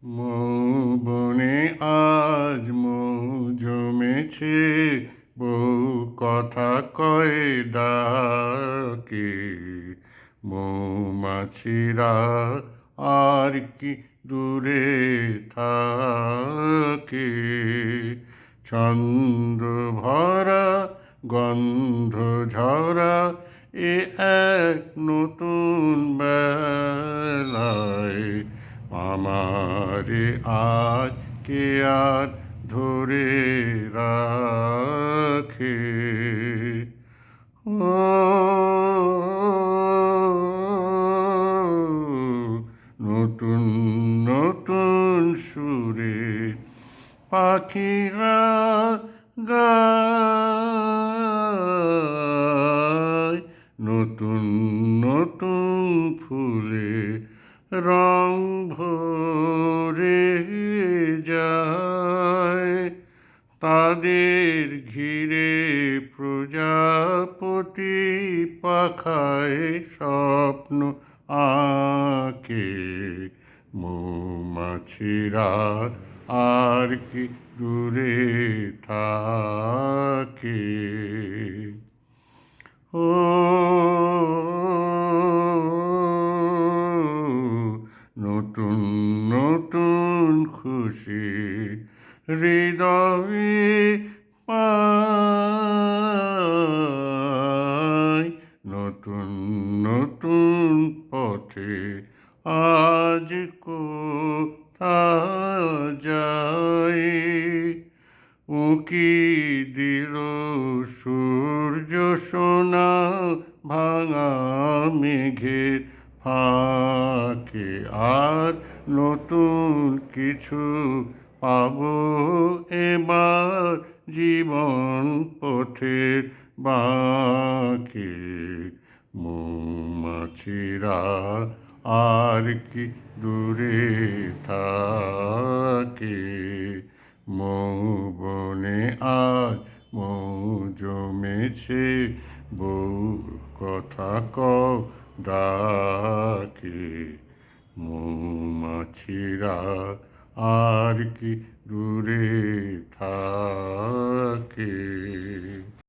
বনে আজ মৌ জমেছে, বউ কথা কয় ডাকে। মৌমাছিরা আর কি দূরে থাকে। ছন্দ ভরা গন্ধ ঝরা এ এক নতুন বেলায় আমারে আজ কে আর ধরে রাখে। ও নতুন নতুন সুরে পাখিরা গায়, নতুন নতুন ফুলে রং ভরে যায়। তাদের ঘিরে প্রজাপতি পাখায় স্বপ্ন আঁকে। মৌমাছিরা আর কি দূরে থাকে। ও নতুন নতুন খুশি হৃদয়ে পাই, নতুন নতুন পথে আজ কোথায় যাই। উঁকি দিল সূর্য সোনা ভাঙা মেঘের ফাঁকে, আর নতুন কিছু পাবো এবার জীবন পথের বাঁকে। মৌমাছিরা আর কি দূরে থাকে। মৌবনে আজ মৌ জমেছে, বউ কথা কও ডাকে। মৌমাছিরা আর কি দূরে থাকে।